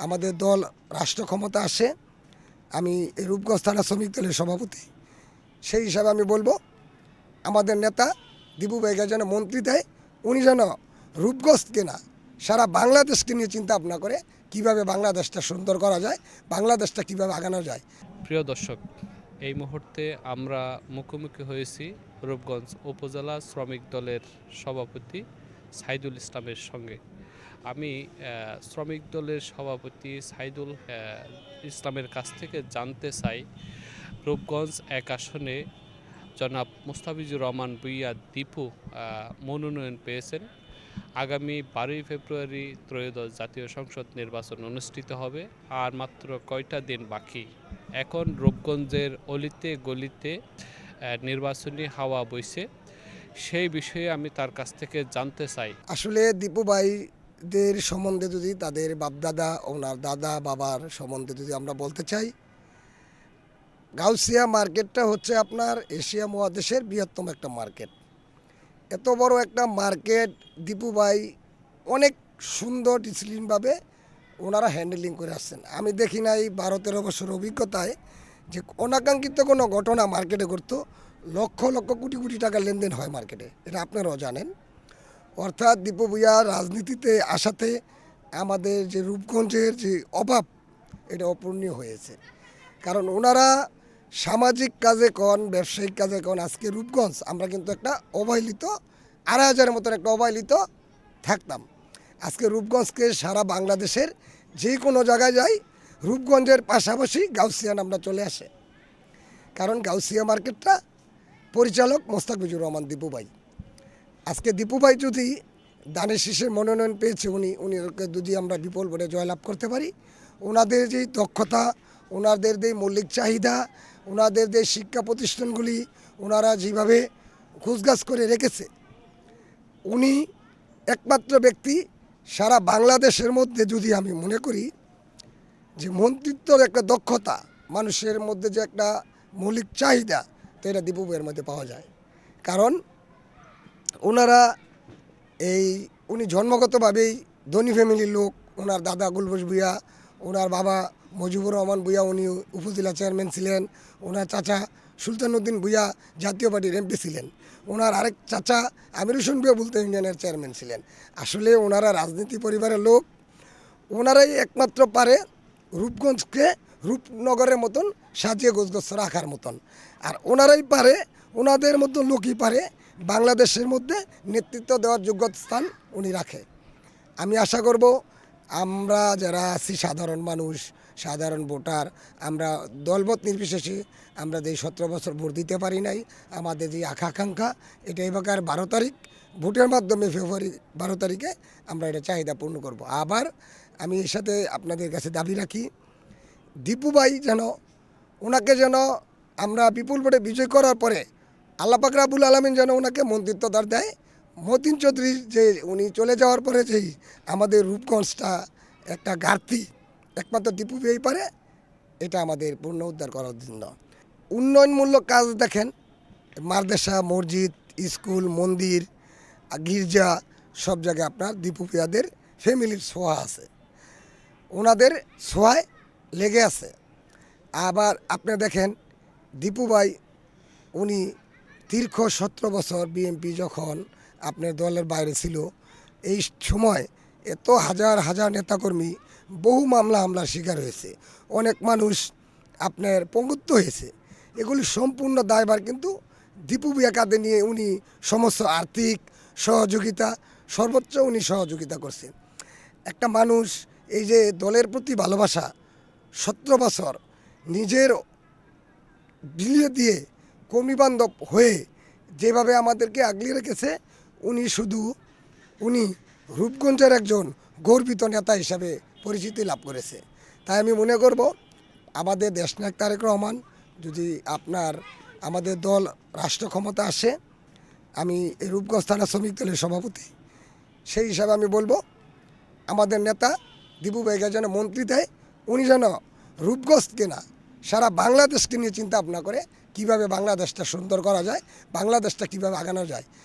আমাদের দল রাষ্ট্র ক্ষমতা আসে, আমি এই রূপগঞ্জ থানা শ্রমিক দলের সভাপতি। সেই হিসাবে আমি বলবো আমাদের নেতা দিপু ভাইকে যেন মন্ত্রী দেয়, উনি যেন রূপগঞ্জকে না সারা বাংলাদেশকে নিয়ে চিন্তা ভাবনা করে কিভাবে বাংলাদেশটা সুন্দর করা যায়, বাংলাদেশটা কিভাবে আগানো যায়। প্রিয় দর্শক, এই মুহূর্তে আমরা মুখোমুখি হয়েছি রূপগঞ্জ উপজেলা শ্রমিক দলের সভাপতি সাইদুল ইসলামের সঙ্গে। আমি শ্রমিক দলের সভাপতি সাইদুল ইসলামের কাছ থেকে জানতে চাই রূপগঞ্জ এক আসনে জনাব মুস্তাফিজুর রহমান ভূঁইয়া দীপু মনোনয়ন পেয়েছেন। আগামী 12ই ফেব্রুয়ারি ত্রয়োদশ জাতীয় সংসদ নির্বাচন অনুষ্ঠিত হবে, আর মাত্র কয়টা দিন বাকি। এখন রূপগঞ্জের অলিতে গলিতে নির্বাচনী হাওয়া বইছে। সেই বিষয়ে আমি তার কাছ থেকে জানতে চাই। আসলে দীপু ভাইদের সম্বন্ধে যদি তাদের বাপদাদা ওনার দাদা বাবার সম্বন্ধে যদি আমরা বলতে চাই, গাউসিয়া মার্কেটটা হচ্ছে আপনার এশিয়া মহাদেশের বৃহত্তম একটা মার্কেট। এত বড় একটা মার্কেট দীপু ভাই অনেক সুন্দর ডিসিপ্লিনভাবে ওনারা হ্যান্ডেলিং করে আসছেন। আমি দেখি নাই 12-13 বছর অভিজ্ঞতায় যে অনাকাঙ্ক্ষিত কোনো ঘটনা মার্কেটে করতো, লক্ষ লক্ষ কোটি কোটি টাকা লেনদেন হয় মার্কেটে, এটা আপনারাও জানেন। অর্থাৎ দীপু ভূঁইয়া রাজনীতিতে আসাতে আমাদের যে রূপগঞ্জের যে অভাব, এটা অপূরণীয় হয়েছে। কারণ ওনারা সামাজিক কাজে কন, ব্যবসায়িক কাজে কন, আজকে রূপগঞ্জ আমরা কিন্তু একটা অবহেলিত 2,500-এর মতন একটা অবহেলিত থাকতাম। আজকে রূপগঞ্জকে সারা বাংলাদেশের যে কোনো জায়গায় যাই, রূপগঞ্জের পাশাপাশি গাউসিয়া নামটা চলে আসে। কারণ গাউসিয়া মার্কেটটা পরিচালক মোস্তাফিজুর রহমান দীপু ভাই। আজকে দীপু ভাই যদি দানের শীষের মনোনয়ন পেয়েছে, উনিকে যদি আমরা বিপুল ভোটে জয়লাভ করতে পারি, ওনাদের যেই দক্ষতা, ওনাদের যে মৌলিক চাহিদা, ওনাদের যে শিক্ষা প্রতিষ্ঠানগুলি ওনারা যেভাবে খুঁজগাছ করে রেখেছে, উনি একমাত্র ব্যক্তি সারা বাংলাদেশের মধ্যে, যদি আমি মনে করি যে মন্ত্রিত্বর একটা দক্ষতা, মানুষের মধ্যে যে একটা মৌলিক চাহিদা, তো এটা দীপু ভাইয়ের মধ্যে পাওয়া যায়। কারণ ওনারা উনি জন্মগতভাবেই ধনী ফ্যামিলির লোক। ওনার দাদা গুলবুস ভূঁইয়া, ওনার বাবা মজিবুর রহমান ভূঁইয়া, উনি উপজেলা চেয়ারম্যান ছিলেন। ওনার চাচা সুলতানুদ্দিন ভূঁইয়া জাতীয় পার্টির এমপি ছিলেন। ওনার আরেক চাচা আমির হোসেন ভূঁইয়া বলতে ইউনিয়নের চেয়ারম্যান ছিলেন। আসলে ওনারা রাজনীতি পরিবারের লোক। ওনারাই একমাত্র পারে রূপগঞ্জকে রূপনগরের মতন সাজিয়ে গোছগছ রাখার মতন। আর ওনারাই পারে, ওনাদের মতো লোকই পারে বাংলাদেশের মধ্যে নেতৃত্ব দেওয়ার যোগ্য স্থান উনি রাখে। আমি আশা করব আমরা যারা আছি সাধারণ মানুষ, সাধারণ ভোটার, আমরা দলমত নির্বিশেষে আমরা যে 17 বছর ভোট দিতে পারি নাই, আমাদের যে আকাঙ্ক্ষা, এটা এবার 12 তারিখ ভোটের মাধ্যমে ফেব্রুয়ারি 12 তারিখে আমরা এটা চাহিদা পূর্ণ করব। আবার আমি এর সাথে আপনাদের কাছে দাবি রাখি, দীপু ভাই যেন, ওনাকে যেন আমরা বিপুল ভোটে বিজয় করার পরে আল্লাহ পাক রাব্বুল আলামিন যেন ওনাকে মন্ত্রিত্বদার দেয়। মতিন চৌধুরী যে উনি চলে যাওয়ার পরে যেই আমাদের রূপগঞ্জটা একটা ঘাটতি, একমাত্র দীপু ভাই পারে এটা আমাদের পূর্ণ উদ্ধার করার জন্য। উন্নয়নমূলক কাজ দেখেন, মাদ্রাসা, মসজিদ, স্কুল, মন্দির, গির্জা, সব জায়গায় আপনার দীপু ভাইয়াদের ফ্যামিলির ছোঁয়া আছে, ওনাদের ছোঁয়ায় লেগে আছে। আবার আপনি দেখেন দীপু ভাই, উনি দীর্ঘ 17 বছর বিএনপি যখন আপনার দলের বাইরে ছিল, এই সময় এত হাজার হাজার নেতাকর্মী বহু মামলা হামলার শিকার হয়েছে, অনেক মানুষ আপনার পঙ্গুত্ব হয়েছে। এগুলি সম্পূর্ণ দায়ভার কিন্তু দীপু ভূঁইয়া কাঁধে নিয়ে উনি সমস্ত আর্থিক সহযোগিতা, সর্বোচ্চ উনি সহযোগিতা করছেন। একটা মানুষ এই যে দলের প্রতি ভালোবাসা, 17 বছর নিজের বিলিয়ে দিয়ে কর্মীবান্ধব হয়ে যেভাবে আমাদেরকে আগলিয়ে রেখেছে, উনি রূপগঞ্জের একজন গর্বিত নেতা হিসাবে পরিচিতি লাভ করেছে। তাই আমি মনে করব আমাদের দেশনায়ক তারেক রহমান যদি আমাদের দল রাষ্ট্র ক্ষমতা আসে, আমি এই রূপগঞ্জ থানা শ্রমিক দলের সভাপতি। সেই হিসাবে আমি বলবো আমাদের নেতা দীপু ভাইকে যেন মন্ত্রী দেয়, উনি যেন রূপগঞ্জকে না সারা বাংলাদেশকে নিয়ে চিন্তা ভাবনা করে কিভাবে বাংলাদেশটা সুন্দর করা যায়, বাংলাদেশটা কিভাবে আগানো যায়।